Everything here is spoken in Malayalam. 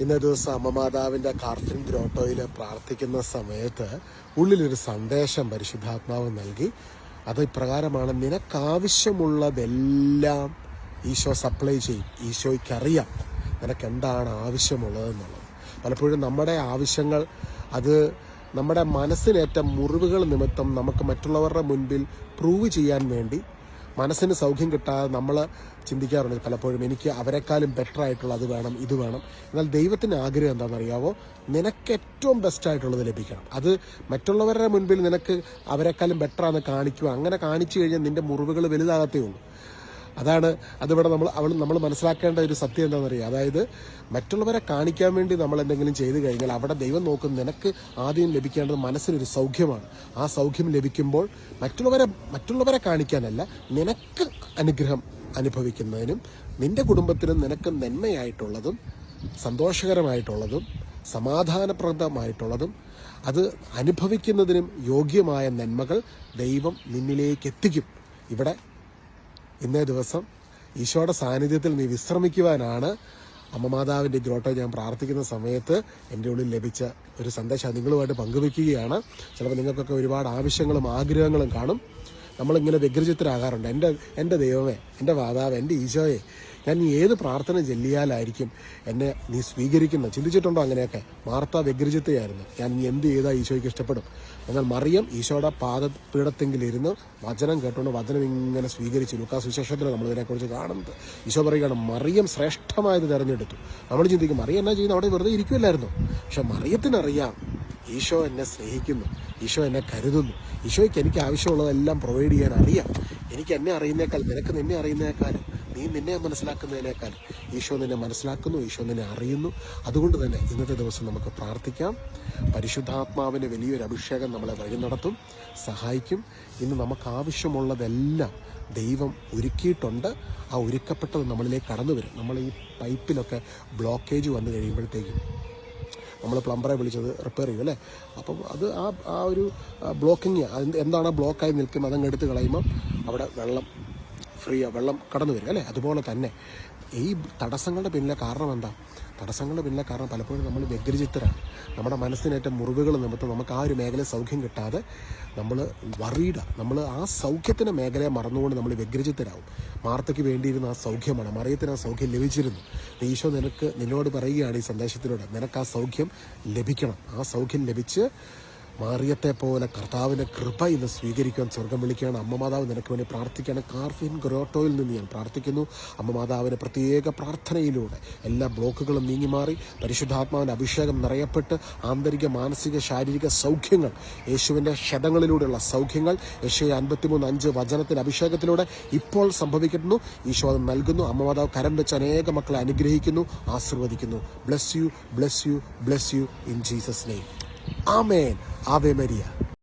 ഇന്നേ ദിവസം അമ്മമാതാവിൻ്റെ കാർഫിൻ ഗ്രോട്ടോയിൽ പ്രാർത്ഥിക്കുന്ന സമയത്ത് ഉള്ളിലൊരു സന്ദേശം പരിശുദ്ധാത്മാവ് നൽകി. അത് ഇപ്രകാരമാണ്: നിനക്കാവശ്യമുള്ളതെല്ലാം ഈശോ സപ്ലൈ ചെയ്യും. ഈശോയ്ക്കറിയാം നിനക്ക് എന്താണ് ആവശ്യമുള്ളതെന്നുള്ളത്. പലപ്പോഴും നമ്മുടെ ആവശ്യങ്ങൾ അത് നമ്മുടെ മനസ്സിനേറ്റ മുറിവുകൾ നിമിത്തം നമുക്ക് മറ്റുള്ളവരുടെ മുൻപിൽ പ്രൂവ് ചെയ്യാൻ വേണ്ടി മനസ്സിന് സൗഖ്യം കിട്ടാതെ നമ്മൾ ചിന്തിക്കാറുണ്ട് പലപ്പോഴും, എനിക്ക് അവരെക്കാളും ബെറ്റർ ആയിട്ടുള്ള അത് വേണം, ഇത് വേണം. എന്നാൽ ദൈവത്തിൻ്റെ ആഗ്രഹം എന്താണെന്നറിയാവോ? നിനക്ക് ഏറ്റവും ബെസ്റ്റായിട്ടുള്ളത് ലഭിക്കണം. അത് മറ്റുള്ളവരുടെ മുൻപിൽ നിനക്ക് അവരെക്കാളും ബെറ്ററാന്ന് കാണിക്കുക. അങ്ങനെ കാണിച്ചു കഴിഞ്ഞാൽ നിൻ്റെ മുറിവുകൾ വലുതാകത്തേ ഉള്ളൂ. അതാണ് അതിവിടെ നമ്മൾ മനസ്സിലാക്കേണ്ട ഒരു സത്യം എന്താണെന്നറിയാം. അതായത് മറ്റുള്ളവരെ കാണിക്കാൻ വേണ്ടി നമ്മൾ എന്തെങ്കിലും ചെയ്തു കഴിഞ്ഞാൽ അവിടെ ദൈവം നോക്കുന്ന നിനക്ക് ആദ്യം ലഭിക്കേണ്ടത് മനസ്സിനൊരു സൗഖ്യമാണ്. ആ സൗഖ്യം ലഭിക്കുമ്പോൾ മറ്റുള്ളവരെ കാണിക്കാനല്ല, നിനക്ക് അനുഗ്രഹം അനുഭവിക്കുന്നതിനും നിന്റെ കുടുംബത്തിനും നിനക്ക് നന്മയായിട്ടുള്ളതും സന്തോഷകരമായിട്ടുള്ളതും സമാധാനപ്രദമായിട്ടുള്ളതും അത് അനുഭവിക്കുന്നതിനും യോഗ്യമായ നന്മകൾ ദൈവം നിന്നിലേക്ക് എത്തിക്കും. ഇവിടെ ഇന്നേ ദിവസം ഈശോയുടെ സാന്നിധ്യത്തിൽ നീ വിശ്രമിക്കുവാനാണ് അമ്മമാതാവിൻ്റെ ഗ്രോട്ടോ ഞാൻ പ്രാർത്ഥിക്കുന്ന സമയത്ത് എൻ്റെ ഉള്ളിൽ ലഭിച്ച ഒരു സന്ദേശം നിങ്ങളുമായിട്ട് പങ്കുവെക്കുകയാണ്. ചിലപ്പോൾ നിങ്ങൾക്കൊക്കെ ഒരുപാട് ആവശ്യങ്ങളും ആഗ്രഹങ്ങളും കാണും. നമ്മളിങ്ങനെ വ്യഗ്രചിത്തരാകാറുണ്ട്. എൻ്റെ ദൈവമേ, എൻ്റെ മാതാവ്, എൻ്റെ ഈശോയെ, ഞാൻ ഏത് പ്രാർത്ഥന ചൊല്ലിയാലായിരിക്കും എന്നെ നീ ചിന്തിച്ചിട്ടുണ്ടോ? അങ്ങനെയൊക്കെ മാർത്ത വ്യഗ്രചിത്തയായിരുന്നു. ഞാൻ എന്ത് ചെയ്താൽ ഈശോയ്ക്ക് ഇഷ്ടപ്പെടും. എന്നാൽ മറിയം ഈശോയുടെ പാദപീഠത്തെങ്കിലിരുന്ന് വചനം കേട്ടുകൊണ്ട് വചനം ഇങ്ങനെ സ്വീകരിച്ചു. ലൂക്കാസ് സുവിശേഷത്തിൽ നമ്മൾ ഇതിനെക്കുറിച്ച് കാണുന്നത്. ഈശോ പറയുകയാണ്, മറിയം ശ്രേഷ്ഠമായത് തിരഞ്ഞെടുത്തു. നമ്മൾ ചിന്തിക്കും, മറിയം എന്നാ ചെയ്യുന്നത്? അവിടെ വെറുതെ ഇരിക്കുമല്ലായിരുന്നു. പക്ഷെ മറിയത്തിനറിയാം ഈശോ എന്നെ സ്നേഹിക്കുന്നു, ഈശോ എന്നെ കരുതുന്നു, ഈശോയ്ക്ക് എനിക്ക് ആവശ്യമുള്ളതെല്ലാം പ്രൊവൈഡ് ചെയ്യാൻ അറിയാം. എനിക്ക് എന്നെ അറിയുന്നേക്കാൾ, നിനക്ക് നിന്നെ അറിയുന്നേക്കാളും, നീ നിന്നെ മനസ്സിലാക്കുന്നതിനേക്കാൾ ഈശോ നിന്നെ മനസ്സിലാക്കുന്നു, ഈശോ നിന്നെ അറിയുന്നു. അതുകൊണ്ട് തന്നെ ഇന്നത്തെ ദിവസം നമുക്ക് പ്രാർത്ഥിക്കാം. പരിശുദ്ധാത്മാവിൻ്റെ വലിയൊരു അഭിഷേകം നമ്മളെ വഴി നടത്തും, സഹായിക്കും. ഇന്ന് നമുക്ക് ആവശ്യമുള്ളതെല്ലാം ദൈവം ഒരുക്കിയിട്ടുണ്ട്. ആ ഒരുക്കപ്പെട്ടത് നമ്മളിലേക്ക് കടന്നു വരും. നമ്മൾ ഈ പൈപ്പിലൊക്കെ ബ്ലോക്കേജ് വന്നു കഴിയുമ്പോഴത്തേക്കും നമ്മൾ പ്ലംബറെ വിളിച്ചത് റിപ്പയർ ചെയ്യും അല്ലേ. അപ്പം അത് ആ ഒരു ബ്ലോക്കിങ് എന്താണ് ബ്ലോക്കായി നിൽക്കുന്നത് അതങ്ങ് എടുത്ത് കളയുമ്പം അവിടെ വെള്ളം കടന്നു വരും അല്ലേ. അതുപോലെ തന്നെ ഈ തടസ്സങ്ങളുടെ പിന്നിലെ കാരണം എന്താ? തടസ്സങ്ങളുടെ പിന്നിലെ കാരണം പലപ്പോഴും നമ്മൾ വ്യഗ്രചിത്തരാണ്. നമ്മുടെ മനസ്സിനേറ്റ മുറിവുകൾ നിമിത്തം നമുക്ക് ആ ഒരു മേഖലയിൽ സൗഖ്യം കിട്ടാതെ നമ്മൾ നമ്മൾ ആ സൗഖ്യത്തിൻ്റെ മേഖലയെ മറന്നുകൊണ്ട് നമ്മൾ വ്യഗ്രചിത്തരാകും. മാർത്തയ്ക്ക് വേണ്ടിയിരുന്ന ആ സൗഖ്യമാണ്, മറിയത്തിന് ആ സൗഖ്യം ലഭിച്ചിരുന്നു. ഈശോ നിന്നോട് പറയുകയാണ് ഈ സന്ദേശത്തിലൂടെ, നിനക്ക് ആ സൗഖ്യം ലഭിക്കണം. ആ സൗഖ്യം ലഭിച്ച് മറിയത്തെ പോലെ കർത്താവിൻ്റെ കൃപ ഇന്ന് സ്വീകരിക്കാൻ സ്വർഗം വിളിക്കുകയാണ്. അമ്മമാതാവ് നിനക്ക് വേണ്ടി പ്രാർത്ഥിക്കുകയാണ്. കാർഫിൻ ഗ്രോട്ടോയിൽ നിന്ന് ഞാൻ പ്രാർത്ഥിക്കുന്നു. അമ്മമാതാവിൻ്റെ പ്രത്യേക പ്രാർത്ഥനയിലൂടെ എല്ലാ ബ്ലോക്കുകളും നീങ്ങിമാറി പരിശുദ്ധാത്മാവിൻ്റെ അഭിഷേകം നിറയപ്പെട്ട് ആന്തരിക മാനസിക ശാരീരിക സൗഖ്യങ്ങൾ, യേശുവിൻ്റെ ക്ഷതങ്ങളിലൂടെയുള്ള സൗഖ്യങ്ങൾ യേശയ്യ 53:5 വചനത്തിൻ്റെ അഭിഷേകത്തിലൂടെ ഇപ്പോൾ സംഭവിക്കുന്നു. ഈശോ അത് നൽകുന്നു. അമ്മമാതാവ് കരം വെച്ച് അനേക മക്കളെ അനുഗ്രഹിക്കുന്നു, ആശീർവദിക്കുന്നു. Bless you, bless you, bless you in Jesus name. ആമേൻ. ആവേ മരിയ.